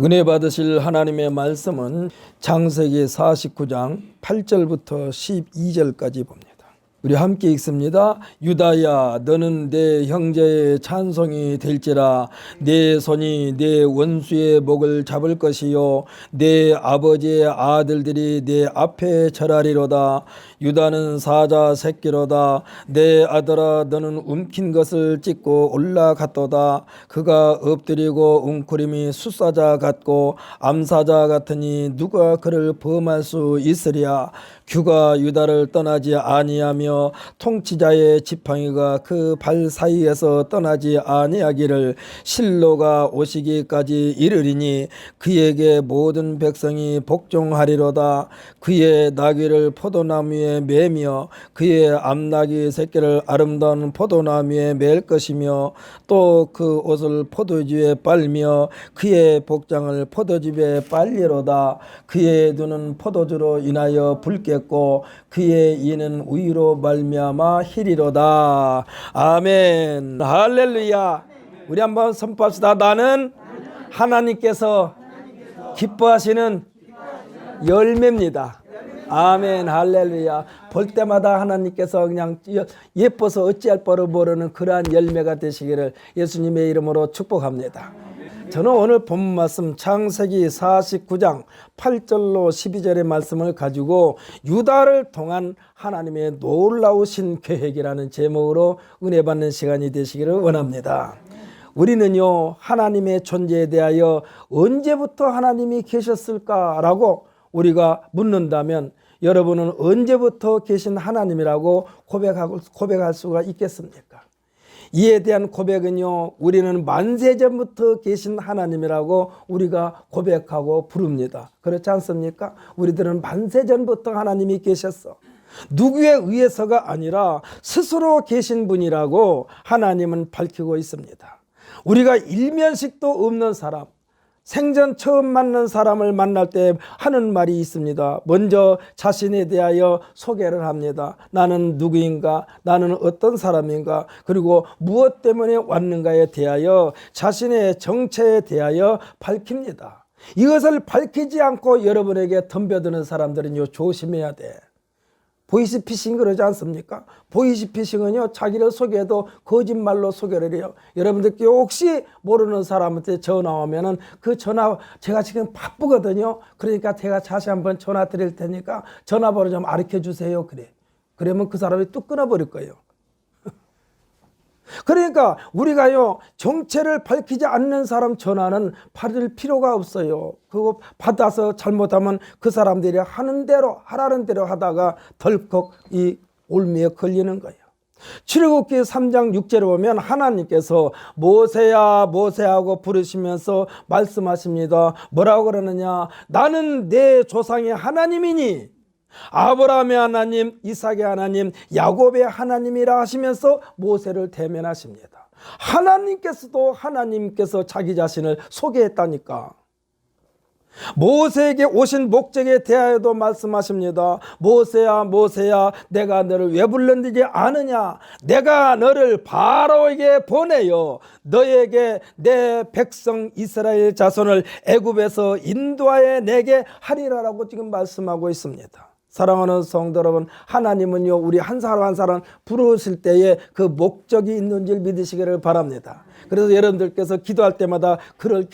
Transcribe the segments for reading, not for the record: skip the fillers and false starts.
은혜 받으실 하나님의 말씀은 창세기 49장 8절부터 12절까지 봅니다. 우리 함께 읽습니다. 유다야, 너는 내 형제의 찬송이 될지라. 내 손이 내 원수의 목을 잡을 것이요 내 아버지의 아들들이 내 앞에 절하리로다. 유다는 사자 새끼로다. 내 아들아, 너는 움킨 것을 찢고 올라갔도다. 그가 엎드리고 웅크림이 숫사자 같고 암사자 같으니 누가 그를 범할 수 있으랴. 규가 유다를 떠나지 아니하며 통치자의 지팡이가 그 발 사이에서 떠나지 아니하기를 실로가 오시기까지 이르리니 그에게 모든 백성이 복종하리로다. 그의 나귀를 포도나무에 매며 그의 암나귀 새끼를 아름다운 포도나무에 맬 것이며 또 그 옷을 포도주에 빨며 그의 복장을 포도즙에 빨리로다. 그의 눈은 포도주로 인하여 붉겠고 그의 이는 우유로 말미암아 희리로다. 아멘. 할렐루야. 우리 한번 선포합시다. 나는 하나님께서 기뻐하시는 열매입니다. 아멘. 할렐루야. 볼 때마다 하나님께서 그냥 예뻐서 어찌할 바를 모르는 그러한 열매가 되시기를 예수님의 이름으로 축복합니다. 저는 오늘 본 말씀 창세기 49장 8절로 12절의 말씀을 가지고 유다를 통한 하나님의 놀라우신 계획이라는 제목으로 은혜 받는 시간이 되시기를 원합니다. 우리는요, 하나님의 존재에 대하여 언제부터 하나님이 계셨을까라고 우리가 묻는다면 여러분은 언제부터 계신 하나님이라고 고백할 수가 있겠습니까? 이에 대한 고백은요, 우리는 만세전부터 계신 하나님이라고 우리가 고백하고 부릅니다. 그렇지 않습니까? 우리들은 만세전부터 하나님이 계셨어. 누구에 의해서가 아니라 스스로 계신 분이라고 하나님은 밝히고 있습니다. 우리가 일면식도 없는 사람, 생전 처음 만난 사람을 만날 때 하는 말이 있습니다. 먼저 자신에 대하여 소개를 합니다. 나는 누구인가? 나는 어떤 사람인가? 그리고 무엇 때문에 왔는가에 대하여 자신의 정체에 대하여 밝힙니다. 이것을 밝히지 않고 여러분에게 덤벼드는 사람들은요, 조심해야 돼. 보이스피싱 그러지 않습니까? 보이스피싱은요, 자기를 소개해도 거짓말로 소개를 해요. 여러분들께 혹시 모르는 사람한테 전화 오면은 그 전화, 제가 지금 바쁘거든요. 그러니까 제가 다시 한번 전화 드릴 테니까 전화번호 좀 알려 주세요. 그래. 그러면 그 사람이 뚝 끊어버릴 거예요. 그러니까 우리가요, 정체를 밝히지 않는 사람 전화는 받을 필요가 없어요. 그거 받아서 잘못하면 그 사람들이 하는 대로 하라는 대로 하다가 덜컥 이 올미에 걸리는 거예요. 출애굽기 3장 6절에 보면 하나님께서 모세야 모세하고 부르시면서 말씀하십니다. 뭐라고 그러느냐? 나는 내 조상의 하나님이니 아브라함의 하나님, 이삭의 하나님, 야곱의 하나님이라 하시면서 모세를 대면하십니다. 하나님께서 자기 자신을 소개했다니까. 모세에게 오신 목적에 대하여도 말씀하십니다. 모세야 모세야, 내가 너를 왜 불렀는지 아느냐? 내가 너를 바로에게 보내요 너에게 내 백성 이스라엘 자손을 애굽에서 인도하여 내게 하리라라고 지금 말씀하고 있습니다. 사랑하는 성도 여러분, 하나님은요, 우리 한 사람 한 사람 부르실 때에 그 목적이 있는 줄 믿으시기를 바랍니다. 그래서 여러분들께서 기도할 때마다 그런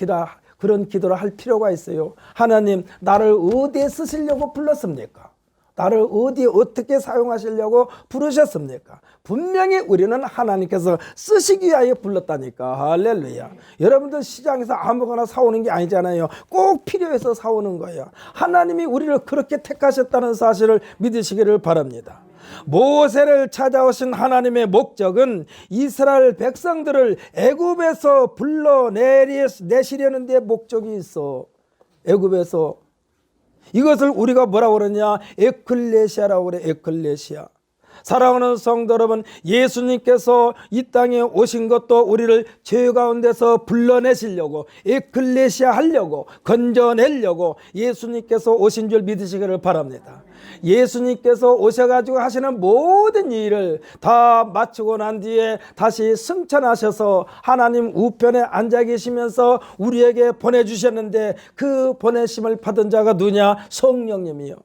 기도를 할 필요가 있어요. 하나님, 나를 어디에 쓰시려고 불렀습니까? 나를 어디에 어떻게 사용하시려고 부르셨습니까? 분명히 우리는 하나님께서 쓰시기 위하여 불렀다니까. 할렐루야. 여러분들 시장에서 아무거나 사오는 게 아니잖아요. 꼭 필요해서 사오는 거예요. 하나님이 우리를 그렇게 택하셨다는 사실을 믿으시기를 바랍니다. 모세를 찾아오신 하나님의 목적은 이스라엘 백성들을 애굽에서 불러내시려는 데 목적이 있어. 애굽에서. 이것을 우리가 뭐라고 그러냐? 에클레시아라고 그래. 에클레시아. 사랑하는 성도 여러분, 예수님께서 이 땅에 오신 것도 우리를 죄 가운데서 불러내시려고, 에클레시아 하려고, 건져내려고 예수님께서 오신 줄 믿으시기를 바랍니다. 예수님께서 오셔가지고 하시는 모든 일을 다 마치고 난 뒤에 다시 승천하셔서 하나님 우편에 앉아 계시면서 우리에게 보내주셨는데, 그 보내심을 받은 자가 누구냐? 성령님이요.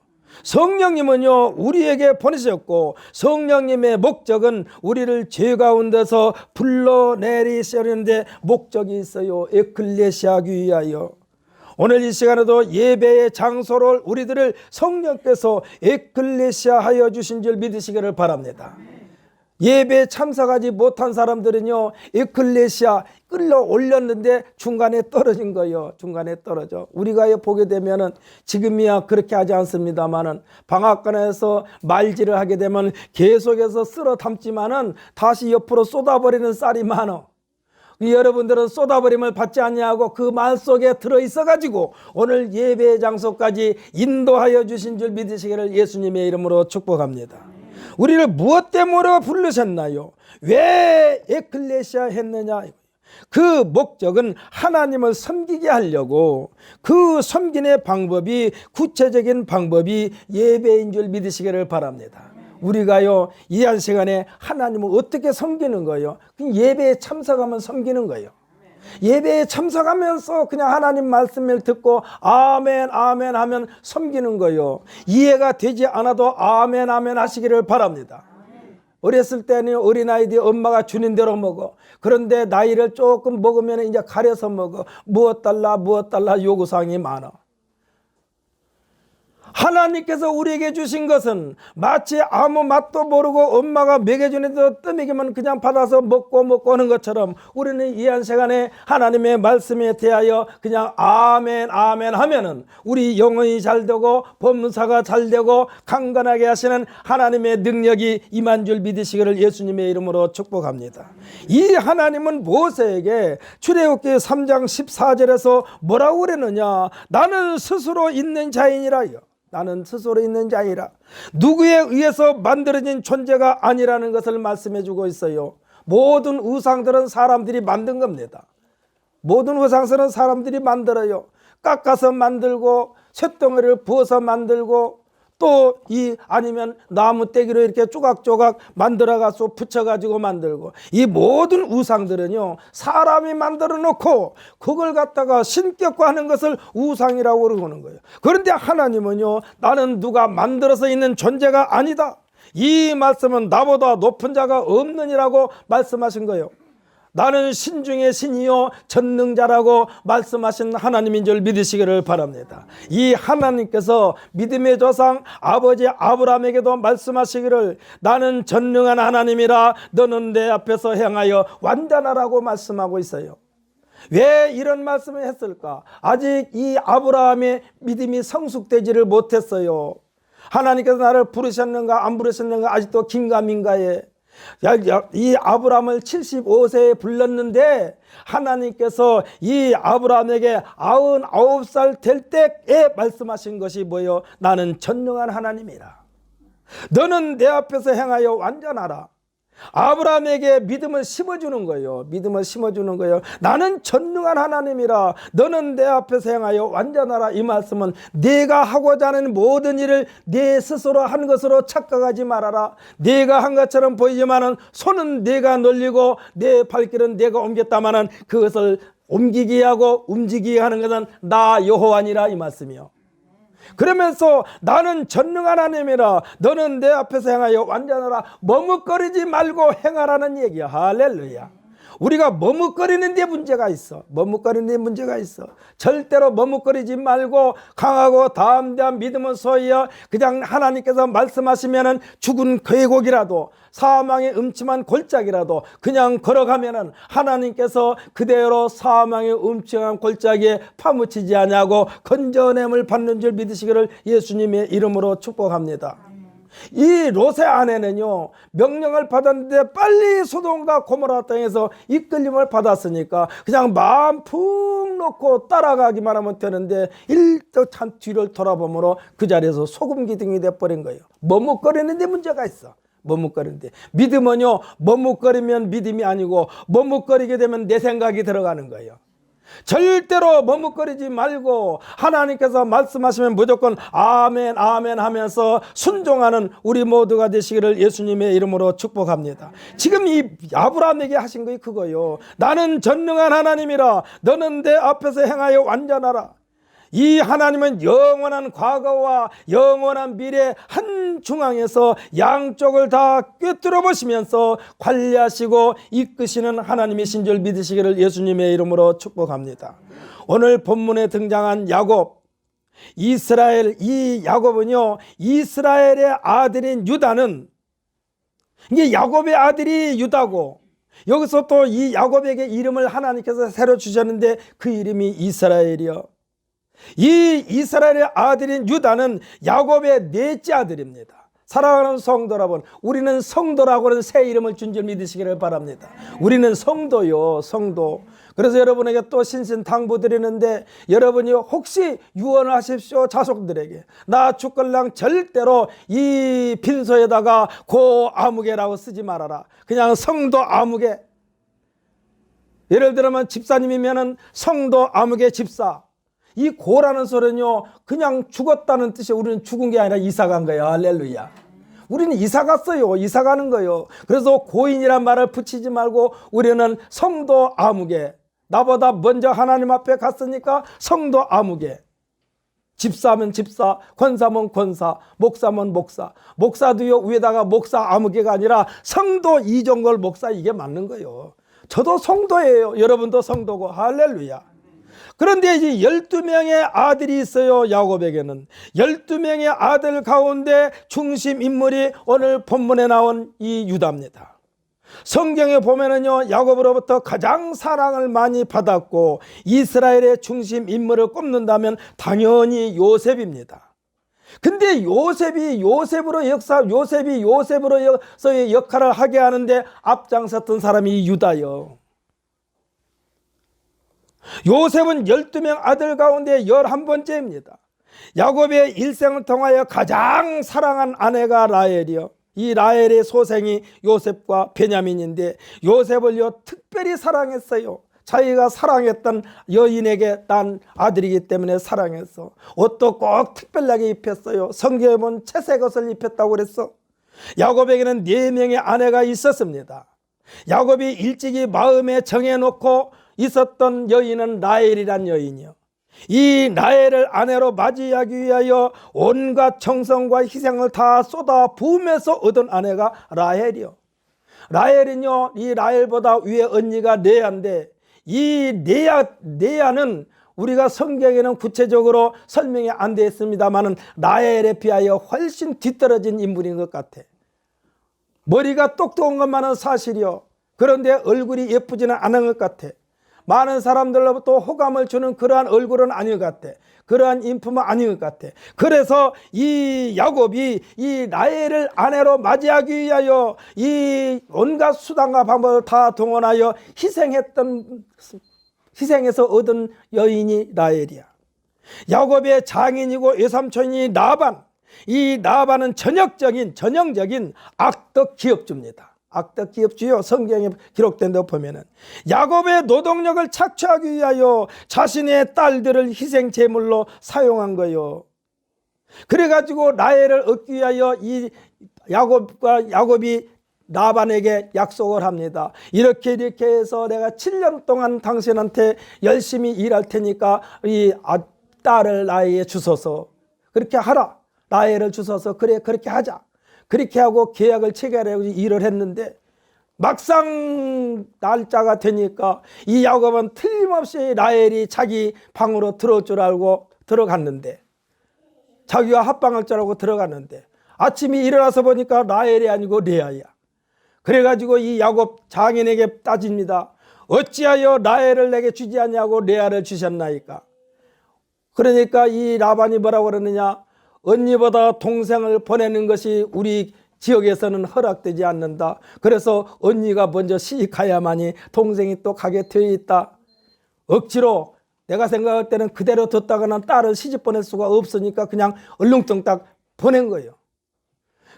성령님은요, 우리에게 보내셨고, 성령님의 목적은 우리를 죄 가운데서 불러내리시려는데 목적이 있어요. 에클레시아기 위하여. 오늘 이 시간에도 예배의 장소를 우리들을 성령께서 에클레시아 하여 주신 줄 믿으시기를 바랍니다. 예배에 참석하지 못한 사람들은요, 에클레시아 끌어올렸는데 중간에 떨어진 거예요. 중간에 떨어져. 우리가 보게 되면은, 지금이야 그렇게 하지 않습니다만은, 방앗간에서 말질을 하게 되면 계속해서 쓸어 담지만은 다시 옆으로 쏟아버리는 쌀이 많아. 여러분들은 쏟아버림을 받지 않냐고 그 말 속에 들어있어 가지고 오늘 예배 장소까지 인도하여 주신 줄 믿으시기를 예수님의 이름으로 축복합니다. 우리를 무엇 때문에 부르셨나요? 왜 에클레시아 했느냐? 그 목적은 하나님을 섬기게 하려고, 그 섬기는 방법이, 구체적인 방법이 예배인 줄 믿으시기를 바랍니다. 우리가요, 이 한 시간에 하나님을 어떻게 섬기는 거예요? 예배에 참석하면 섬기는 거예요. 예배에 참석하면서 그냥 하나님 말씀을 듣고 아멘 아멘 하면 섬기는 거예요. 이해가 되지 않아도 아멘 아멘 하시기를 바랍니다. 어렸을 때는 어린아이들이 엄마가 주는 대로 먹어. 그런데 나이를 조금 먹으면 이제 가려서 먹어. 무엇 달라 요구사항이 많아. 하나님께서 우리에게 주신 것은 마치 아무 맛도 모르고 엄마가 먹여주는 대로 떠먹이면 그냥 받아서 먹고 하는 것처럼, 우리는 이 한 시간에 하나님의 말씀에 대하여 그냥 아멘 아멘 하면은 우리 영혼이 잘 되고 범사가 잘 되고 강건하게 하시는 하나님의 능력이 임한 줄 믿으시기를 예수님의 이름으로 축복합니다. 이 하나님은 모세에게 출애굽기 3장 14절에서 뭐라고 그랬느냐? 나는 스스로 있는 자이니라요. 나는 스스로 있는 자이라. 누구에 의해서 만들어진 존재가 아니라는 것을 말씀해 주고 있어요. 모든 우상들은 사람들이 만든 겁니다. 모든 우상들은 사람들이 만들어요. 깎아서 만들고 쇳덩어리를 부어서 만들고, 또 아니면 나무 떼기로 이렇게 조각조각 만들어가서 붙여가지고 만들고, 이 모든 우상들은요, 사람이 만들어 놓고 그걸 갖다가 신격화하는 것을 우상이라고 그러는 거예요. 그런데 하나님은요, 나는 누가 만들어서 있는 존재가 아니다. 이 말씀은 나보다 높은 자가 없느니라고 말씀하신 거예요. 나는 신 중에 신이요 전능자라고 말씀하신 하나님인 줄 믿으시기를 바랍니다. 이 하나님께서 믿음의 조상 아버지 아브라함에게도 말씀하시기를, 나는 전능한 하나님이라 너는 내 앞에서 행하여 완전하라고 말씀하고 있어요. 왜 이런 말씀을 했을까? 아직 이 아브라함의 믿음이 성숙되지를 못했어요. 하나님께서 나를 부르셨는가 안 부르셨는가 아직도 긴가민가해. 이 아브라함을 75세에 불렀는데, 하나님께서 이 아브라함에게 99살 될 때에 말씀하신 것이 뭐예요? 나는 전능한 하나님이라. 너는 내 앞에서 행하여 완전하라. 아브라함에게 믿음을 심어주는 거예요. 믿음을 심어주는 거예요. 나는 전능한 하나님이라. 너는 내 앞에서 행하여 완전하라. 이 말씀은 네가 하고자 하는 모든 일을 네 스스로 한 것으로 착각하지 말아라. 네가 한 것처럼 보이지만은 손은 네가 놀리고 내 발길은 네가 옮겼다마는 그것을 옮기게 하고 움직이게 하는 것은 나 여호와니라. 이 말씀이요. 그러면서 나는 전능한 하나님이라. 너는 내 앞에서 행하여 완전하라. 머뭇거리지 말고 행하라는 얘기야. 할렐루야. 우리가 머뭇거리는 데 문제가 있어. 머뭇거리는 데 문제가 있어. 절대로 머뭇거리지 말고 강하고 담대한 믿음은 소이여, 그냥 하나님께서 말씀하시면은 죽은 궤곡이라도 사망의 음침한 골짜기라도 그냥 걸어가면은 하나님께서 그대로 사망의 음침한 골짜기에 파묻히지 않냐고 건져냄을 받는 줄 믿으시기를 예수님의 이름으로 축복합니다. 이 롯의 아내는요, 명령을 받았는데 빨리 소돔과 고모라 땅에서 이끌림을 받았으니까 그냥 마음 푹 놓고 따라가기만 하면 되는데, 일떡한 뒤를 돌아보므로 그 자리에서 소금 기둥이 돼버린 거예요. 머뭇거리는 데 문제가 있어. 머뭇거리는데, 믿음은요, 머뭇거리면 믿음이 아니고 머뭇거리게 되면 내 생각이 들어가는 거예요. 절대로 머뭇거리지 말고 하나님께서 말씀하시면 무조건 아멘 아멘 하면서 순종하는 우리 모두가 되시기를 예수님의 이름으로 축복합니다. 지금 이 아브라함에게 하신 것이 그거요. 나는 전능한 하나님이라 너는 내 앞에서 행하여 완전하라. 이 하나님은 영원한 과거와 영원한 미래 한 중앙에서 양쪽을 다 꿰뚫어 보시면서 관리하시고 이끄시는 하나님이신 줄 믿으시기를 예수님의 이름으로 축복합니다. 오늘 본문에 등장한 야곱, 이스라엘, 이 야곱은요, 이스라엘의 아들인 유다는, 이게 야곱의 아들이 유다고, 여기서 또 이 야곱에게 이름을 하나님께서 새로 주셨는데 그 이름이 이스라엘이요. 이 이스라엘의 아들인 유다는 야곱의 넷째 아들입니다. 사랑하는 성도 여러분, 우리는 성도라고는 새 이름을 준 줄 믿으시기를 바랍니다. 우리는 성도요, 성도. 그래서 여러분에게 또 신신당부드리는데, 여러분이 혹시 유언을 하십시오. 자손들에게 나 죽걸랑 절대로 이 빈소에다가 고 아무개라고 쓰지 말아라. 그냥 성도 아무개. 예를 들면 집사님이면은 성도 아무개 집사. 이 고라는 소리는요, 그냥 죽었다는 뜻이, 우리는 죽은 게 아니라 이사 간 거예요. 할렐루야. 우리는 이사 갔어요. 이사 가는 거예요. 그래서 고인이란 말을 붙이지 말고 우리는 성도 아무개. 나보다 먼저 하나님 앞에 갔으니까 성도 아무개. 집사면 집사, 권사면 권사, 목사면 목사. 목사도요, 위에다가 목사 아무개가 아니라 성도 이종걸 목사, 이게 맞는 거예요. 저도 성도예요. 여러분도 성도고. 할렐루야. 그런데 이제 12명의 아들이 있어요. 야곱에게는 12명의 아들 가운데 중심 인물이 오늘 본문에 나온 이 유다입니다. 성경에 보면은요, 야곱으로부터 가장 사랑을 많이 받았고 이스라엘의 중심 인물을 꼽는다면 당연히 요셉입니다. 근데 요셉이 요셉으로서의 역할을 하게 하는데 앞장섰던 사람이 유다요. 요셉은 12명 아들 가운데 11번째입니다. 야곱의 일생을 통하여 가장 사랑한 아내가 라헬이요. 이 라헬의 소생이 요셉과 베냐민인데 요셉을요 특별히 사랑했어요. 자기가 사랑했던 여인에게 난 아들이기 때문에 사랑했어. 옷도 꼭 특별하게 입혔어요. 성경에 보면 채색 옷을 입혔다고 그랬어. 야곱에게는 4명의 아내가 있었습니다. 야곱이 일찍이 마음에 정해놓고 있었던 여인은 라헬이란 여인이요. 이 라헬을 아내로 맞이하기 위하여 온갖 정성과 희생을 다 쏟아 부으면서 얻은 아내가 라헬이요. 라헬은요, 이 라헬보다 위에 언니가 레아인데, 이 레아는 우리가 성경에는 구체적으로 설명이 안 되어 있습니다만은 라헬에 비하여 훨씬 뒤떨어진 인물인 것 같아. 머리가 똑똑한 것만은 사실이요. 그런데 얼굴이 예쁘지는 않은 것 같아. 많은 사람들로부터 호감을 주는 그러한 얼굴은 아닌 것 같아. 그러한 인품은 아닌 것 같아. 그래서 이 야곱이 이 라헬을 아내로 맞이하기 위하여 이 온갖 수단과 방법을 다 동원하여 희생해서 얻은 여인이 라헬이야. 야곱의 장인이고 외삼촌이 라반. 이 라반은 전형적인 악덕 기업주입니다. 악덕 기업주요. 성경에 기록된 데 보면은 야곱의 노동력을 착취하기 위하여 자신의 딸들을 희생 제물로 사용한 거요. 그래가지고 라헬을 얻기 위하여 이 야곱이 라반에게 약속을 합니다. 이렇게 해서 내가 7년 동안 당신한테 열심히 일할 테니까 이 딸을 나에게 주소서. 그렇게 하라. 라헬을 주소서. 그래, 그렇게 하자. 그렇게 하고 계약을 체결하고 일을 했는데 막상 날짜가 되니까 이 야곱은 틀림없이 라헬이 자기 방으로 들어올 줄 알고 들어갔는데, 자기와 합방할 줄 알고 들어갔는데 아침에 일어나서 보니까 라헬이 아니고 레아야. 그래가지고 이 야곱 장인에게 따집니다. 어찌하여 라헬을 내게 주지 않냐고 레아를 주셨나이까. 그러니까 이 라반이 뭐라고 그러느냐, 언니보다 동생을 보내는 것이 우리 지역에서는 허락되지 않는다. 그래서 언니가 먼저 시집가야만이 동생이 또 가게 되어 있다. 억지로, 내가 생각할 때는 그대로 뒀다가는 딸을 시집 보낼 수가 없으니까 그냥 얼렁뚱딱 보낸 거예요.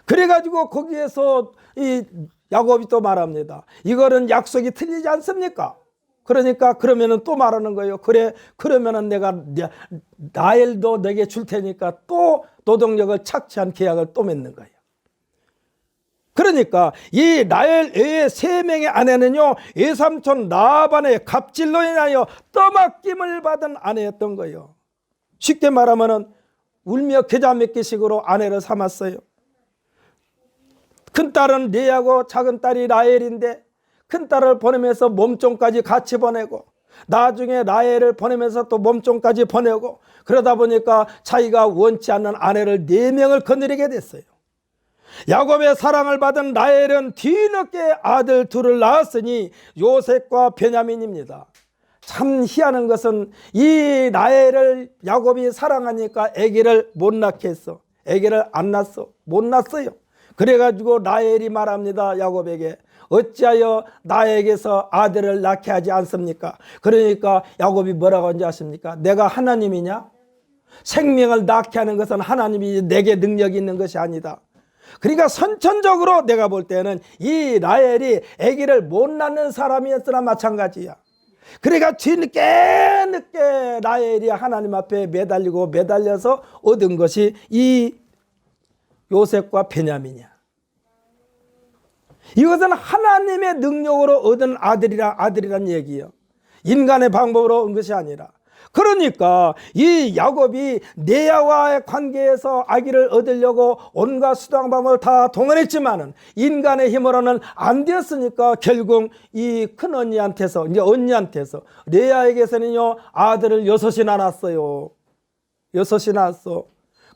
그래가지고 거기에서 이 야곱이 또 말합니다. 이거는 약속이 틀리지 않습니까? 그러니까 그러면은 또 말하는 거예요. 그래, 그러면은 내가 라헬도 내게 줄 테니까 또 노동력을 착취한 계약을 또 맺는 거예요. 그러니까 이 라헬 외의 세 명의 아내는요, 외삼촌 라반의 갑질로 인하여 떠맡김을 받은 아내였던 거예요. 쉽게 말하면은 울며 겨자 먹기식으로 아내를 삼았어요. 큰딸은 레아고 작은 딸이 라헬인데 큰딸을 보내면서 몸종까지 같이 보내고 나중에 라헬을 보내면서 또 몸종까지 보내고 그러다 보니까 자기가 원치 않는 아내를 4명을 거느리게 됐어요. 야곱의 사랑을 받은 라헬은 뒤늦게 아들 둘을 낳았으니 요셉과 베냐민입니다. 참 희한한 것은 이 라헬을 야곱이 사랑하니까 아기를 못 낳게 했어. 아기를 안 낳았어. 못 낳았어요. 그래가지고 라헬이 말합니다. 야곱에게 어찌하여 나에게서 아들을 낳게 하지 않습니까? 그러니까 야곱이 뭐라고 하는지 아십니까? 내가 하나님이냐? 생명을 낳게 하는 것은 하나님이 내게 능력이 있는 것이 아니다. 그러니까 선천적으로 내가 볼 때는 이 라헬이 아기를 못 낳는 사람이었으나 마찬가지야. 그러니까 뒤늦게 늦게 라헬이 하나님 앞에 매달려서 얻은 것이 이 요셉과 베냐민이야. 이것은 하나님의 능력으로 얻은 아들이란 얘기예요. 인간의 방법으로 얻은 것이 아니라. 그러니까 이 야곱이 레아와의 관계에서 아기를 얻으려고 온갖 수단 방법을 다 동원했지만은 인간의 힘으로는 안 되었으니까 결국 이 큰 언니한테서 레아에게서는요 아들을 6이나 낳았어요. 6이 낳았어.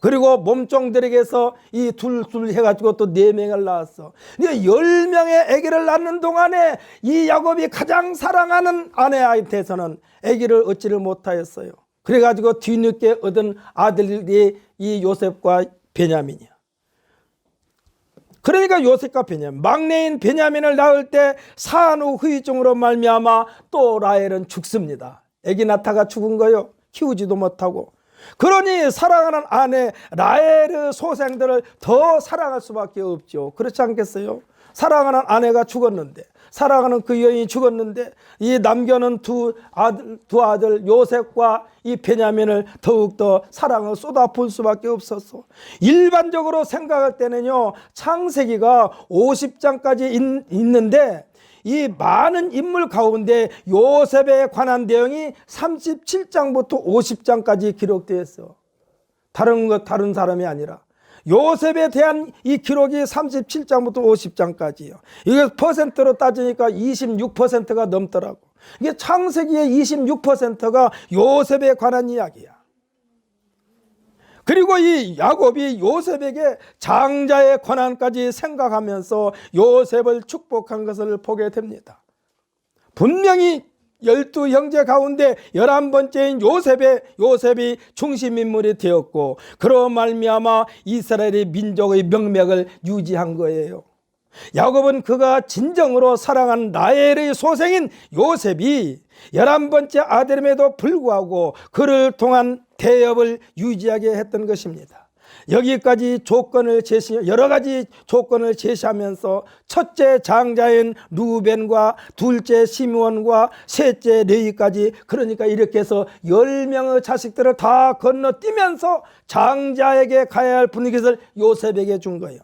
그리고 몸종들에게서 이 둘 해가지고 또 4명을 낳았어. 10명의 아기를 낳는 동안에 이 야곱이 가장 사랑하는 아내한테서는 아기를 얻지를 못하였어요. 그래가지고 뒤늦게 얻은 아들이 이 요셉과 베냐민이야. 그러니까 요셉과 베냐민, 막내인 베냐민을 낳을 때 산후 후유증으로 말미암아 또 라헬은 죽습니다. 아기 낳다가 죽은 거요. 키우지도 못하고. 그러니 사랑하는 아내 라헬의 소생들을 더 사랑할 수밖에 없죠. 그렇지 않겠어요? 사랑하는 아내가 죽었는데, 사랑하는 그 여인이 죽었는데 이 남겨놓은 두 아들 요셉과 이 베냐민을 더욱더 사랑을 쏟아부을 수밖에 없었어. 일반적으로 생각할 때는요 창세기가 50장까지 있는데 이 많은 인물 가운데 요셉에 관한 내용이 37장부터 50장까지 기록되어 있어. 다른 사람이 아니라 요셉에 대한 이 기록이 37장부터 50장까지요. 이게 퍼센트로 따지니까 26%가 넘더라고. 이게 창세기의 26%가 요셉에 관한 이야기야. 그리고 이 야곱이 요셉에게 장자의 권한까지 생각하면서 요셉을 축복한 것을 보게 됩니다. 분명히 12형제 가운데 11번째인 요셉이 중심인물이 되었고 그로 말미암아 이스라엘의 민족의 명맥을 유지한 거예요. 야곱은 그가 진정으로 사랑한 라헬의 소생인 요셉이 11번째 아들임에도 불구하고 그를 통한 대업을 유지하게 했던 것입니다. 여기까지 여러 가지 조건을 제시하면서 첫째 장자인 루벤과 둘째 시므온과 셋째 레위까지, 그러니까 이렇게 해서 10명의 자식들을 다 건너뛰면서 장자에게 가야 할 분깃을 요셉에게 준 거예요.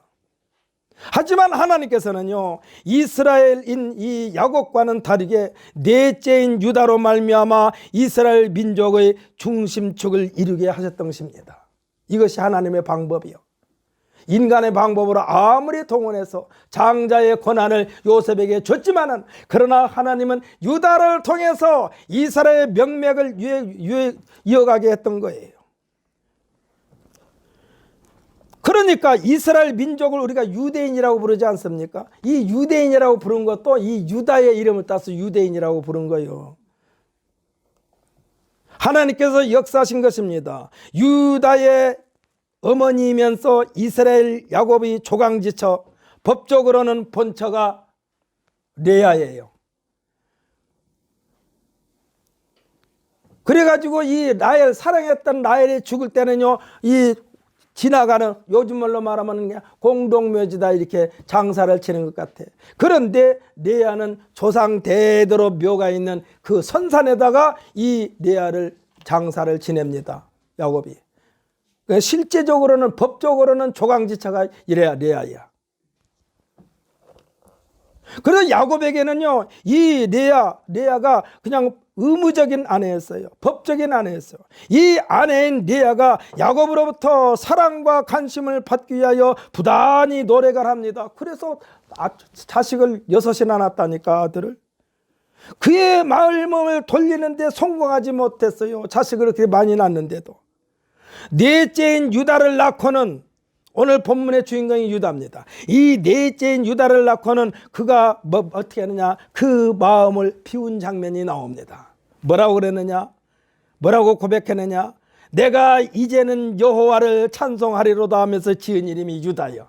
하지만 하나님께서는요 이스라엘인 이 야곱과는 다르게 넷째인 유다로 말미암아 이스라엘 민족의 중심축을 이루게 하셨던 것입니다. 이것이 하나님의 방법이요. 인간의 방법으로 아무리 동원해서 장자의 권한을 요셉에게 줬지만은 그러나 하나님은 유다를 통해서 이스라엘의 명맥을 이어가게 했던 거예요. 그러니까 이스라엘 민족을 우리가 유대인이라고 부르지 않습니까? 이 유대인이라고 부른 것도 이 유다의 이름을 따서 유대인이라고 부른 거예요. 하나님께서 역사하신 것입니다. 유다의 어머니이면서 이스라엘 야곱이 조강지처, 법적으로는 본처가 레아예요. 그래가지고 이 사랑했던 라헬이 죽을 때는요 이 지나가는, 요즘 말로 말하면 그냥 공동묘지다 이렇게 장사를 치는 것 같아. 그런데 레아는 조상 대대로 묘가 있는 그 선산에다가 이 레아를 장사를 지냅니다. 야곱이. 실제적으로는, 법적으로는 조강지차가 이래야 레아야. 그래서 야곱에게는요, 이 레아가 그냥 의무적인 아내였어요. 법적인 아내였어요. 이 아내인 레아가 야곱으로부터 사랑과 관심을 받기 위하여 부단히 노력을 합니다. 그래서 자식을 6이나 낳았다니까, 아들을. 그의 마음을 돌리는데 성공하지 못했어요. 자식을 그렇게 많이 낳았는데도. 넷째인 유다를 낳고는, 오늘 본문의 주인공이 유다입니다. 이 넷째인 유다를 낳고는 그가 어떻게 하느냐, 그 마음을 비운 장면이 나옵니다. 뭐라고 그랬느냐, 뭐라고 고백했느냐, 내가 이제는 여호와를 찬송하리로다 하면서 지은 이름이 유다요.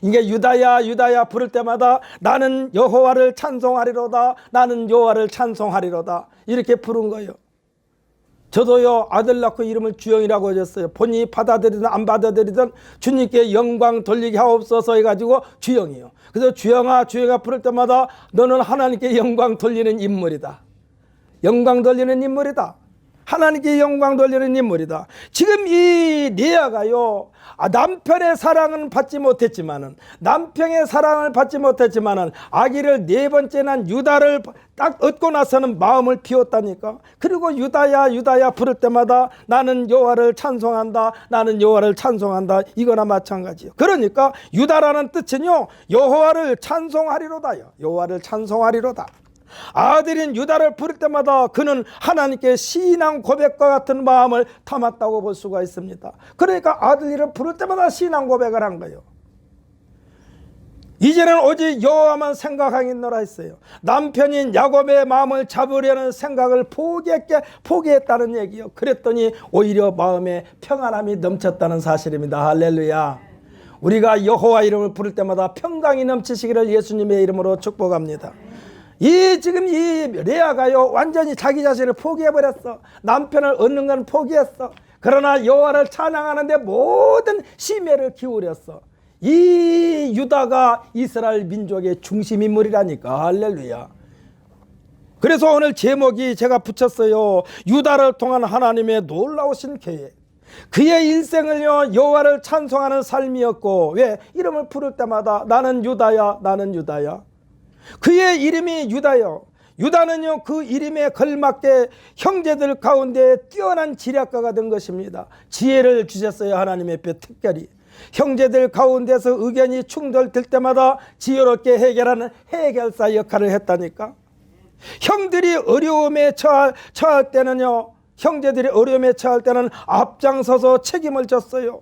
이게 유다야 유다야 부를 때마다 나는 여호와를 찬송하리로다, 나는 여호와를 찬송하리로다 이렇게 부른 거예요. 저도요, 아들 낳고 이름을 주영이라고 해줬어요. 본인이 받아들이든 안 받아들이든 주님께 영광 돌리게 하옵소서 해가지고 주영이요. 그래서 주영아 주영아 부를 때마다 너는 하나님께 영광 돌리는 인물이다. 영광 돌리는 인물이다. 하나님께 영광 돌리는 인물이다. 지금 이 레아가요, 남편의 사랑은 받지 못했지만은, 남편의 사랑을 받지 못했지만은 아기를 4번째 난 유다를 딱 얻고 나서는 마음을 비웠다니까. 그리고 유다야 유다야 부를 때마다 나는 여호와를 찬송한다, 나는 여호와를 찬송한다, 이거나 마찬가지요. 그러니까 유다라는 뜻은요, 여호와를 찬송하리로다요. 여호와를 찬송하리로다. 아들인 유다를 부를 때마다 그는 하나님께 신앙 고백과 같은 마음을 담았다고 볼 수가 있습니다. 그러니까 아들을 부를 때마다 신앙 고백을 한 거예요. 이제는 오직 여호와만 생각하겠노라 했어요. 남편인 야곱의 마음을 잡으려는 생각을 포기했다는 얘기요. 그랬더니 오히려 마음에 평안함이 넘쳤다는 사실입니다. 할렐루야. 우리가 여호와 이름을 부를 때마다 평강이 넘치시기를 예수님의 이름으로 축복합니다. 지금 이 레아가요, 완전히 자기 자신을 포기해버렸어. 남편을 얻는 건 포기했어. 그러나 여호와를 찬양하는데 모든 심혈을 기울였어. 이 유다가 이스라엘 민족의 중심 인물이라니까. 할렐루야. 그래서 오늘 제목이 제가 붙였어요. 유다를 통한 하나님의 놀라우신 계획. 그의 일생을요, 여호와를 찬송하는 삶이었고, 왜? 이름을 부를 때마다 나는 유다야, 나는 유다야. 그의 이름이 유다요. 유다는요, 그 이름에 걸맞게 형제들 가운데 뛰어난 지략가가 된 것입니다. 지혜를 주셨어요. 하나님의 뼈 특별히. 형제들 가운데서 의견이 충돌될 때마다 지혜롭게 해결하는 해결사 역할을 했다니까. 형들이 어려움에 처할 때는요, 형제들이 어려움에 처할 때는 앞장서서 책임을 졌어요.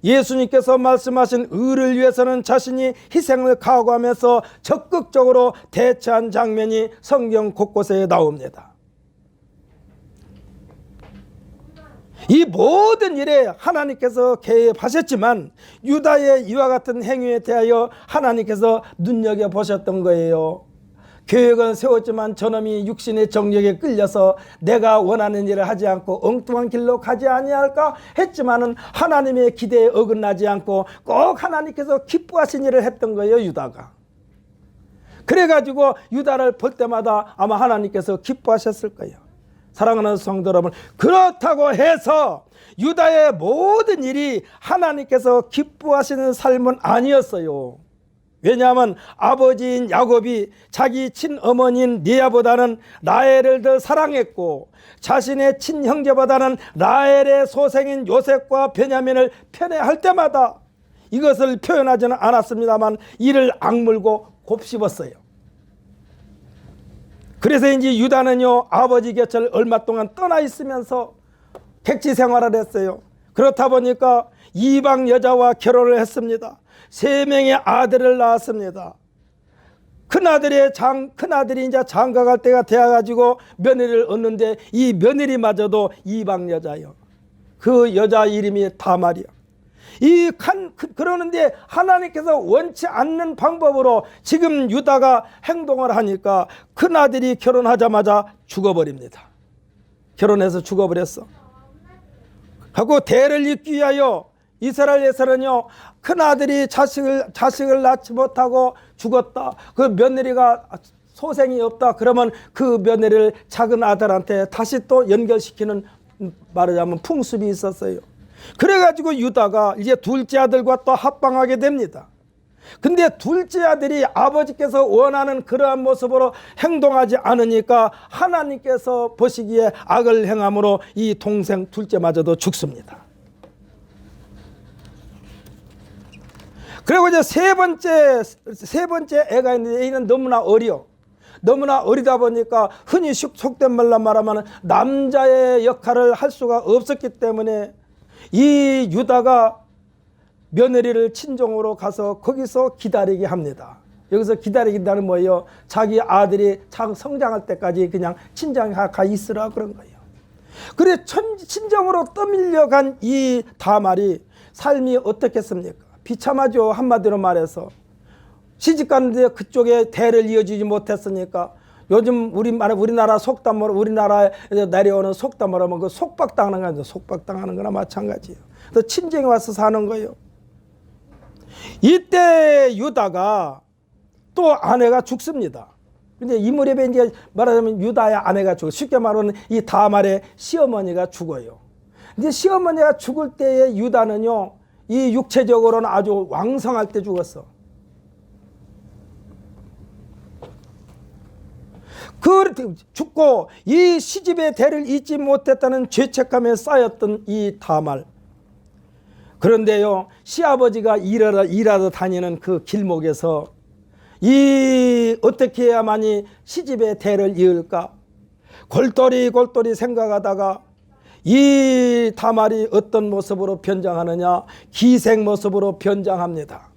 예수님께서 말씀하신 의를 위해서는 자신이 희생을 각오하면서 적극적으로 대처한 장면이 성경 곳곳에 나옵니다. 이 모든 일에 하나님께서 개입하셨지만 유다의 이와 같은 행위에 대하여 하나님께서 눈여겨보셨던 거예요. 계획은 세웠지만 저놈이 육신의 정력에 끌려서 내가 원하는 일을 하지 않고 엉뚱한 길로 가지 아니할까 했지만은 하나님의 기대에 어긋나지 않고 꼭 하나님께서 기뻐하신 일을 했던 거예요, 유다가. 그래가지고 유다를 볼 때마다 아마 하나님께서 기뻐하셨을 거예요. 사랑하는 성도 여러분, 그렇다고 해서 유다의 모든 일이 하나님께서 기뻐하시는 삶은 아니었어요. 왜냐하면 아버지인 야곱이 자기 친어머니인 레아보다는 라헬을 더 사랑했고, 자신의 친형제보다는 라헬의 소생인 요셉과 베냐민을 편애할 때마다 이것을 표현하지는 않았습니다만 이를 악물고 곱씹었어요. 그래서 이제 유다는요, 아버지 곁을 얼마 동안 떠나 있으면서 객지 생활을 했어요. 그렇다 보니까 이방 여자와 결혼을 했습니다. 3명의 아들을 낳았습니다. 큰아들이 이제 장가갈 때가 되어가지고 며느리를 얻는데 이 며느리마저도 이방 여자요. 그 여자 이름이 다말이요. 그러는데 하나님께서 원치 않는 방법으로 지금 유다가 행동을 하니까 큰아들이 결혼하자마자 죽어버립니다. 결혼해서 죽어버렸어. 하고 대를 잇기 위하여 이스라엘에서는요, 큰 아들이 자식을 낳지 못하고 죽었다. 그 며느리가 소생이 없다. 그러면 그 며느리를 작은 아들한테 다시 또 연결시키는, 말하자면 풍습이 있었어요. 그래가지고 유다가 이제 둘째 아들과 또 합방하게 됩니다. 근데 둘째 아들이 아버지께서 원하는 그러한 모습으로 행동하지 않으니까 하나님께서 보시기에 악을 행함으로 이 동생 둘째마저도 죽습니다. 그리고 이제 세 번째 애가 있는데 얘는 너무나 어리다 보니까 흔히 속된 말로 말하면 남자의 역할을 할 수가 없었기 때문에 이 유다가 며느리를 친정으로 가서 거기서 기다리게 합니다. 여기서 기다리긴다는 뭐예요? 자기 아들이 성장할 때까지 그냥 친정에 가 있으라 그런 거예요. 그래 친정으로 떠밀려간 이 다말이 삶이 어떻겠습니까? 비참하죠. 한마디로 말해서 시집 갔는데 그쪽에 대를 이어주지 못했으니까 요즘 우리나라 속담으로 우리나라에 내려오는 속담으로 하면 그 속박당하는 거죠. 속박당하는 거나 마찬가지예요. 그래서 친정에 와서 사는 거예요. 이때 유다가 또 아내가 죽습니다. 근데 이 무렵에 이제 말하자면 유다의 아내가 죽어요. 쉽게 말하면 이 다말의 시어머니가 죽어요. 근데 시어머니가 죽을 때에 유다는요, 이 육체적으로는 아주 왕성할 때 죽었어. 죽고 이 시집의 대를 잇지 못했다는 죄책감에 쌓였던 이 다말. 그런데요, 시아버지가 일하러 다니는 그 길목에서 어떻게 해야만이 시집의 대를 이을까 골똘히 생각하다가 이 다말이 어떤 모습으로 변장하느냐, 기생 모습으로 변장합니다.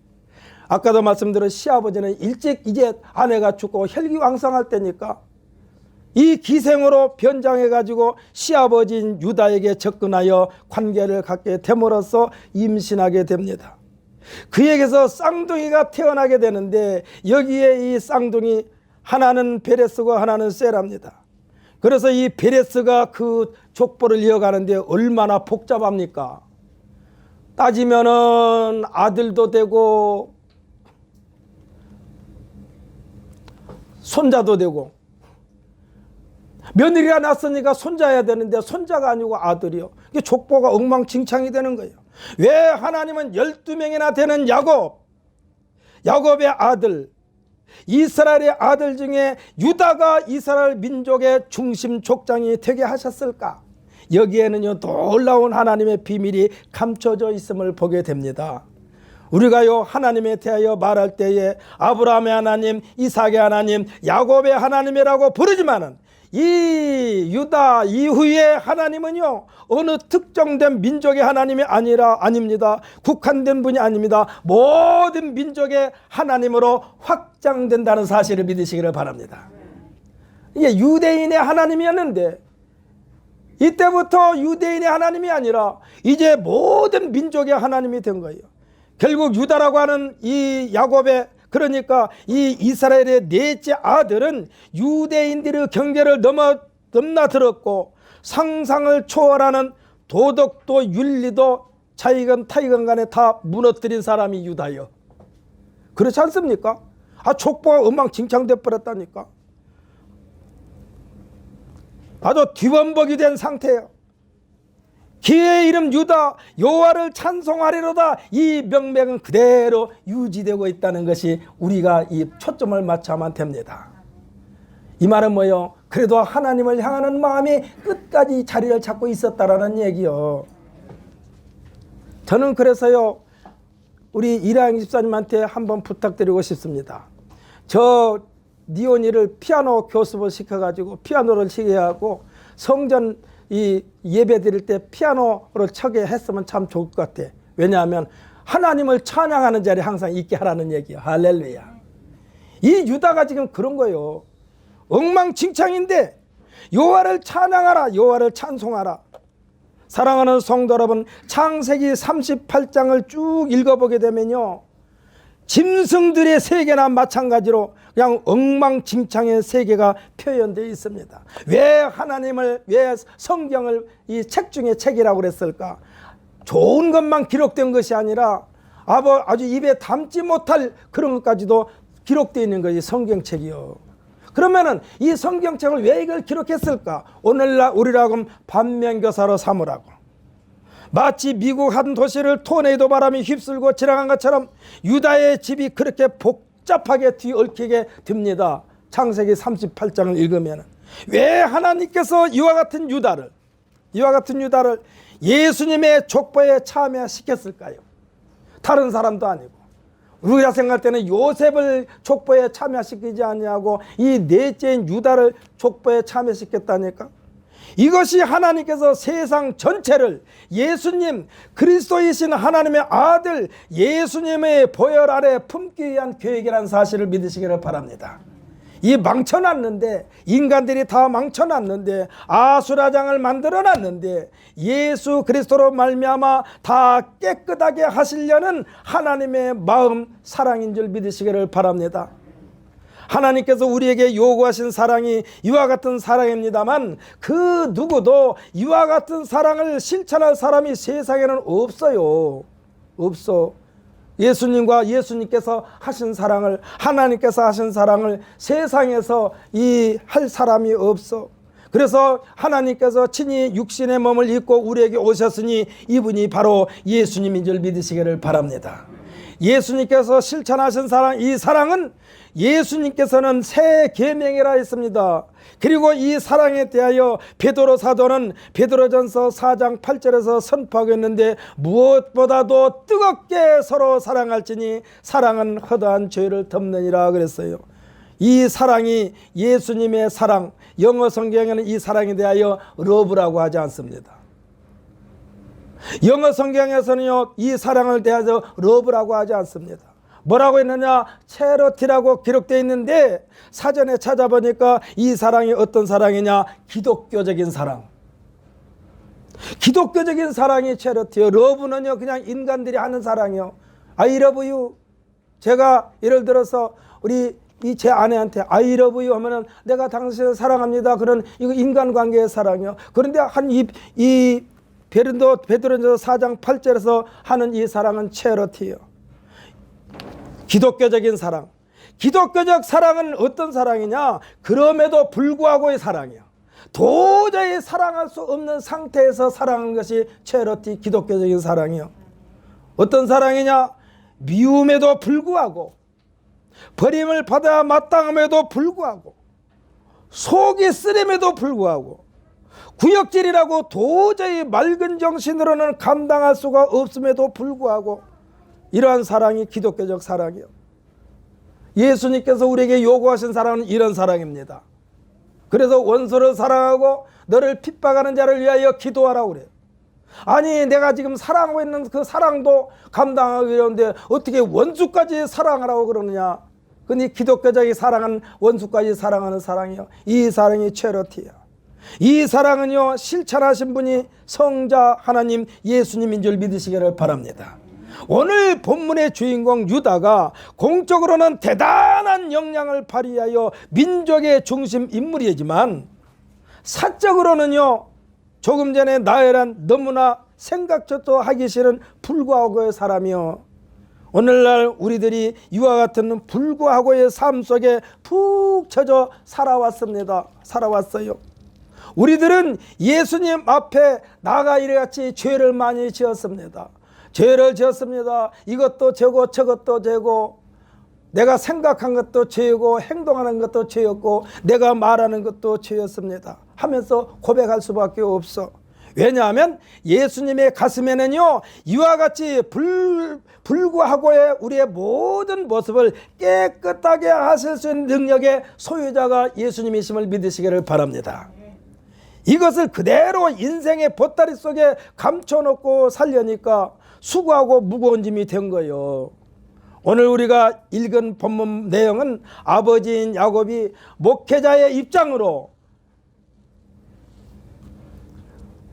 아까도 말씀드린 시아버지는 일찍 이제 아내가 죽고 혈기왕성할 때니까 이 기생으로 변장해가지고 시아버지인 유다에게 접근하여 관계를 갖게 됨으로써 임신하게 됩니다. 그에게서 쌍둥이가 태어나게 되는데 여기에 이 쌍둥이 하나는 베레스고 하나는 셀랍니다. 그래서 이 베레스가 그 족보를 이어가는데 얼마나 복잡합니까? 따지면은 아들도 되고 손자도 되고, 며느리가 났으니까 손자야 되는데 손자가 아니고 아들이요. 이게 족보가 엉망진창이 되는 거예요. 왜 하나님은 12명이나 되는 야곱의 아들, 이스라엘의 아들 중에 유다가 이스라엘 민족의 중심 족장이 되게 하셨을까? 여기에는요, 놀라운 하나님의 비밀이 감춰져 있음을 보게 됩니다. 우리가요, 하나님에 대하여 말할 때에 아브라함의 하나님, 이삭의 하나님, 야곱의 하나님이라고 부르지만은 이 유다 이후의 하나님은요, 어느 특정된 민족의 하나님이 아닙니다. 국한된 분이 아닙니다. 모든 민족의 하나님으로 확장된다는 사실을 믿으시기를 바랍니다. 이게 유대인의 하나님이었는데 이때부터 유대인의 하나님이 아니라 이제 모든 민족의 하나님이 된 거예요. 결국 유다라고 하는 이 야곱의, 그러니까 이 이스라엘의 넷째 아들은 유대인들의 경계를 넘나들었고 상상을 초월하는 도덕도 윤리도 자이건 타이건 간에 다 무너뜨린 사람이 유다요. 그렇지 않습니까? 족보가 엉망진창돼 버렸다니까. 아주 뒤범벅이 된 상태예요. 기의 이름 유다, 여호와를 찬송하리로다. 이 명맥은 그대로 유지되고 있다는 것이 우리가 이 초점을 맞춰야만 됩니다. 이 말은 뭐예요? 그래도 하나님을 향하는 마음이 끝까지 자리를 잡고 있었다라는 얘기요. 저는 그래서요, 우리 이라영 집사님한테 한번 부탁드리고 싶습니다. 저 니온이를 피아노 교습을 시켜가지고 피아노를 치게 하고 성전 이 예배 드릴 때 피아노를 쳐게 했으면 참 좋을 것 같아. 왜냐하면 하나님을 찬양하는 자리에 항상 있게 하라는 얘기야. 할렐루야. 이 유다가 지금 그런 거예요. 엉망진창인데 여호와를 찬양하라, 여호와를 찬송하라. 사랑하는 성도 여러분, 창세기 38장을 쭉 읽어보게 되면요, 짐승들의 세계나 마찬가지로 그냥 엉망진창의 세계가 표현되어 있습니다. 왜 성경을 이 책 중에 책이라고 그랬을까? 좋은 것만 기록된 것이 아니라 아주 입에 담지 못할 그런 것까지도 기록되어 있는 것이 성경책이요. 그러면은 이 성경책을 왜 이걸 기록했을까? 오늘날 우리라고 하면 반면교사로 삼으라고. 마치 미국 한 도시를 토네이도 바람이 휩쓸고 지나간 것처럼 유다의 집이 그렇게 복잡하게 뒤얽히게 됩니다. 창세기 38장을 읽으면 왜 하나님께서 이와 같은 유다를 예수님의 족보에 참여시켰을까요? 다른 사람도 아니고 우리가 생각할 때는 요셉을 족보에 참여시키지 아니하고 이 넷째인 유다를 족보에 참여시켰다니까. 이것이 하나님께서 세상 전체를 예수님 그리스도이신 하나님의 아들 예수님의 보혈 아래 품기 위한 계획이라는 사실을 믿으시기를 바랍니다. 이 망쳐놨는데, 인간들이 다 망쳐놨는데, 아수라장을 만들어놨는데 예수 그리스도로 말미암아 다 깨끗하게 하시려는 하나님의 마음, 사랑인 줄 믿으시기를 바랍니다. 하나님께서 우리에게 요구하신 사랑이 이와 같은 사랑입니다만 그 누구도 이와 같은 사랑을 실천할 사람이 세상에는 없어요. 없어. 예수님과 예수님께서 하신 사랑을, 하나님께서 하신 사랑을 세상에서 할 사람이 없어. 그래서 하나님께서 친히 육신의 몸을 입고 우리에게 오셨으니 이분이 바로 예수님인 줄 믿으시기를 바랍니다. 예수님께서 실천하신 사랑, 이 사랑은 예수님께서는 새 계명이라 했습니다. 그리고 이 사랑에 대하여 베드로 사도는 베드로전서 4장 8절에서 선포하고 있는데 무엇보다도 뜨겁게 서로 사랑할지니 사랑은 허다한 죄를 덮느니라 그랬어요. 이 사랑이 예수님의 사랑, 영어 성경에는 이 사랑에 대하여 러브라고 하지 않습니다. 영어 성경에서는요, 이 사랑을 대하여 러브라고 하지 않습니다. 뭐라고 했느냐? 체러티라고 기록되어 있는데 사전에 찾아보니까 이 사랑이 어떤 사랑이냐? 기독교적인 사랑. 기독교적인 사랑이 체러티요. 러브는요 그냥 인간들이 하는 사랑이요. I love you. 제가 예를 들어서 우리 제 아내한테 I love you 하면은 내가 당신을 사랑합니다. 그런 이거 인간관계의 사랑이요. 그런데 이 베드로전서 4장 8절에서 하는 이 사랑은 체러티요. 기독교적인 사랑. 기독교적 사랑은 어떤 사랑이냐? 그럼에도 불구하고의 사랑이야. 도저히 사랑할 수 없는 상태에서 사랑하는 것이 체러티, 기독교적인 사랑이요. 어떤 사랑이냐? 미움에도 불구하고, 버림을 받아 마땅함에도 불구하고, 속이 쓰림에도 불구하고, 구역질이라고 도저히 맑은 정신으로는 감당할 수가 없음에도 불구하고 이러한 사랑이 기독교적 사랑이요. 예수님께서 우리에게 요구하신 사랑은 이런 사랑입니다. 그래서 원수를 사랑하고 너를 핍박하는 자를 위하여 기도하라고 그래요. 아니 내가 지금 사랑하고 있는 그 사랑도 감당하기 어려운데 어떻게 원수까지 사랑하라고 그러느냐. 근데 기독교적인 사랑은 원수까지 사랑하는 사랑이요. 이 사랑이 체러티야. 이 사랑은요 실천하신 분이 성자 하나님 예수님인 줄 믿으시기를 바랍니다. 오늘 본문의 주인공 유다가 공적으로는 대단한 역량을 발휘하여 민족의 중심 인물이지만 사적으로는요 조금 전에 나열한 너무나 생각조차 하기 싫은 불구하고의 사람이요. 오늘날 우리들이 이와 같은 불구하고의 삶 속에 푹 젖어 살아왔어요. 우리들은 예수님 앞에 나가 이래같이 죄를 많이 지었습니다. 죄를 지었습니다. 이것도 죄고 저것도 죄고 내가 생각한 것도 죄고 행동하는 것도 죄였고 내가 말하는 것도 죄였습니다 하면서 고백할 수밖에 없어. 왜냐하면 예수님의 가슴에는요 이와 같이 불구하고의 우리의 모든 모습을 깨끗하게 하실 수 있는 능력의 소유자가 예수님이심을 믿으시기를 바랍니다. 이것을 그대로 인생의 보따리 속에 감춰놓고 살려니까 수고하고 무거운 짐이 된 거예요. 오늘 우리가 읽은 본문 내용은 아버지인 야곱이 목회자의 입장으로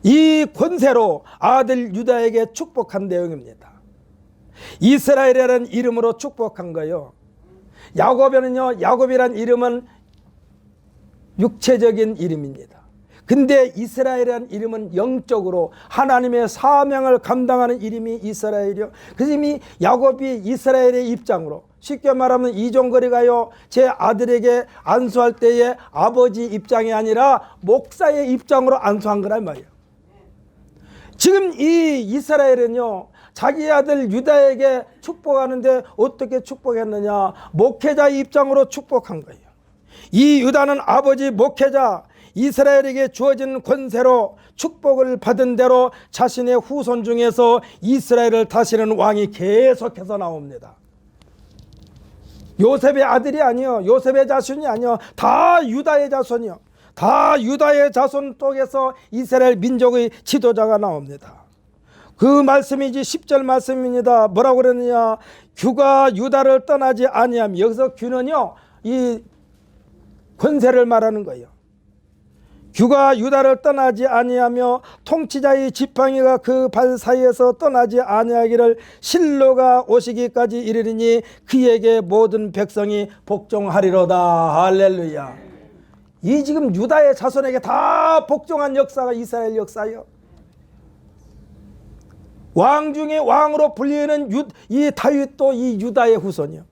이 권세로 아들 유다에게 축복한 내용입니다. 이스라엘이라는 이름으로 축복한 거예요. 야곱이란 이름은 육체적인 이름입니다. 근데 이스라엘이라는 이름은 영적으로 하나님의 사명을 감당하는 이름이 이스라엘이요. 그 이름이 야곱이 이스라엘의 입장으로, 쉽게 말하면 이종거리가요 제 아들에게 안수할 때에 아버지 입장이 아니라 목사의 입장으로 안수한 거란 말이에요. 지금 이 이스라엘은요 자기 아들 유다에게 축복하는데 어떻게 축복했느냐, 목회자의 입장으로 축복한 거예요. 이 유다는 아버지 목회자 이스라엘에게 주어진 권세로 축복을 받은 대로 자신의 후손 중에서 이스라엘을 다스리는 왕이 계속해서 나옵니다. 요셉의 아들이 아니요, 요셉의 자손이 아니요, 다 유다의 자손이요, 다 유다의 자손 쪽에서 이스라엘 민족의 지도자가 나옵니다. 그 말씀이 이제 10절 말씀입니다. 뭐라고 그러느냐, 규가 유다를 떠나지 아니함. 여기서 규는요 이 권세를 말하는 거예요. 규가 유다를 떠나지 아니하며 통치자의 지팡이가 그 발 사이에서 떠나지 아니하기를 실로가 오시기까지 이르리니 그에게 모든 백성이 복종하리로다. 할렐루야. 이 지금 유다의 자손에게 다 복종한 역사가 이스라엘 역사예요. 왕 중에 왕으로 불리는 이 다윗도 이 유다의 후손이요.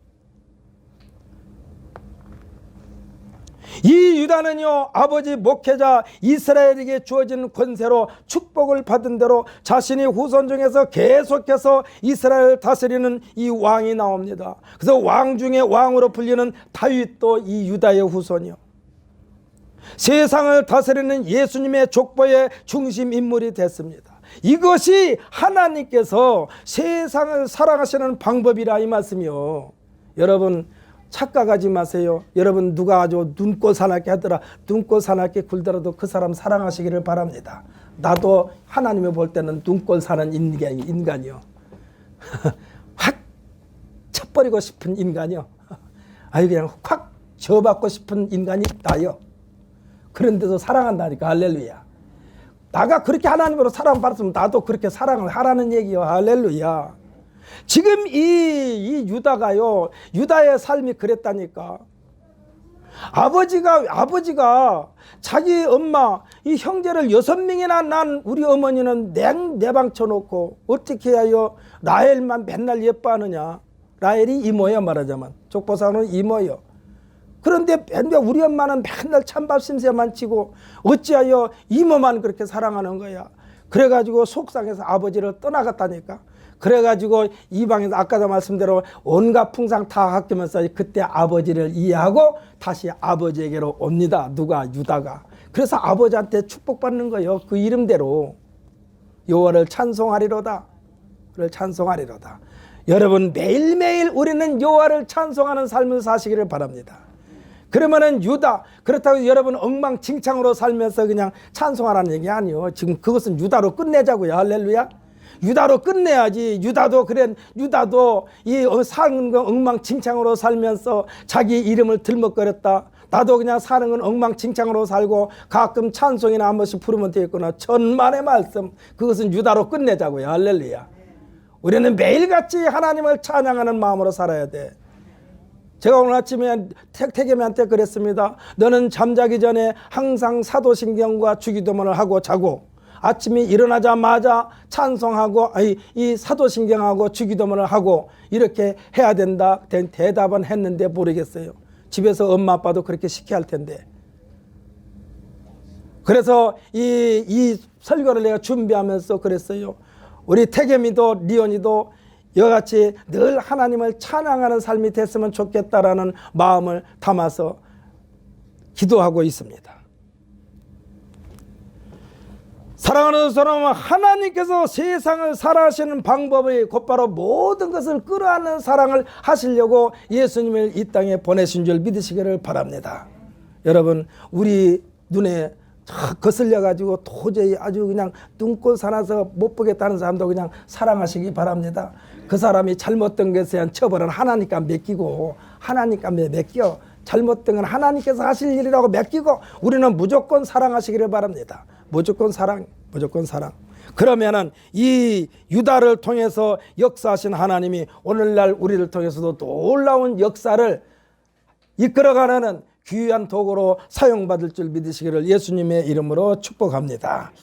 이 유다는요 아버지 목회자 이스라엘에게 주어진 권세로 축복을 받은 대로 자신의 후손 중에서 계속해서 이스라엘을 다스리는 이 왕이 나옵니다. 그래서 왕 중에 왕으로 불리는 다윗도 이 유다의 후손이요. 세상을 다스리는 예수님의 족보의 중심 인물이 됐습니다. 이것이 하나님께서 세상을 사랑하시는 방법이라 이 말씀이요. 여러분 착각하지 마세요. 여러분 누가 아주 눈꽃 사납게 하더라, 눈꽃 사납게 굴더라도 그 사람 사랑하시기를 바랍니다. 나도 하나님이 볼 때는 눈꽃 사는 인간이요. 확 쳐버리고 싶은 인간이요. 아유 그냥 확 져받고 싶은 인간이 나요. 그런데도 사랑한다니까. 할렐루야. 나가 그렇게 하나님으로 사랑받았으면 나도 그렇게 사랑을 하라는 얘기요. 할렐루야. 지금 이 유다가요, 유다의 삶이 그랬다니까. 아버지가 자기 엄마 이 형제를 6명이나 난 우리 어머니는 내방쳐놓고 어떻게 해요? 라헬만 맨날 예뻐하느냐. 라헬이 이모야 말하자면, 족보상은 이모요. 그런데 우리 엄마는 맨날 찬밥 심새만 치고 어찌하여 이모만 그렇게 사랑하는 거야. 그래가지고 속상해서 아버지를 떠나갔다니까. 그래가지고 이방에서 아까도 말씀대로 온갖 풍상 다 깎이면서 그때 아버지를 이해하고 다시 아버지에게로 옵니다. 누가? 유다가. 그래서 아버지한테 축복받는 거예요. 그 이름대로 여호와를 찬송하리로다. 그를 찬송하리로다. 여러분 매일매일 우리는 여호와를 찬송하는 삶을 사시기를 바랍니다. 그러면은 유다, 그렇다고 여러분 엉망진창으로 살면서 그냥 찬송하라는 얘기 아니요. 지금 그것은 유다로 끝내자고요. 할렐루야. 유다로 끝내야지. 유다도 이 사는 거 엉망진창으로 살면서 자기 이름을 들먹거렸다. 나도 그냥 사는 건 엉망진창으로 살고 가끔 찬송이나 한 번씩 부르면 되겠구나. 천만의 말씀. 그것은 유다로 끝내자고요. 할렐루야. 우리는 매일같이 하나님을 찬양하는 마음으로 살아야 돼. 제가 오늘 아침에 태겸이한테 그랬습니다. 너는 잠자기 전에 항상 사도신경과 주기도문을 하고 자고 아침에 일어나자마자 찬송하고 이 사도신경하고 주기도문을 하고 이렇게 해야 된다. 대답은 했는데 모르겠어요. 집에서 엄마 아빠도 그렇게 시켜야 할 텐데. 그래서 이 설교를 내가 준비하면서 그랬어요. 우리 태겸이도 리온이도 이같이 늘 하나님을 찬양하는 삶이 됐으면 좋겠다라는 마음을 담아서 기도하고 있습니다. 사랑하는 사람은 하나님께서 세상을 사랑하시는 방법이 곧바로 모든 것을 끌어안는 사랑을 하시려고 예수님을 이 땅에 보내신 줄 믿으시기를 바랍니다. 여러분 우리 눈에 거슬려 가지고 도저히 아주 그냥 눈꽃 사나서 못 보겠다는 사람도 그냥 사랑하시기 바랍니다. 그 사람이 잘못된 것에 대한 처벌은 하나님께 맡기고, 하나님께 맡겨 잘못된 건 하나님께서 하실 일이라고 맡기고 우리는 무조건 사랑하시기를 바랍니다. 무조건 사랑. 그러면은 이 유다를 통해서 역사하신 하나님이 오늘날 우리를 통해서도 놀라운 역사를 이끌어가는 귀한 도구로 사용받을 줄 믿으시기를 예수님의 이름으로 축복합니다.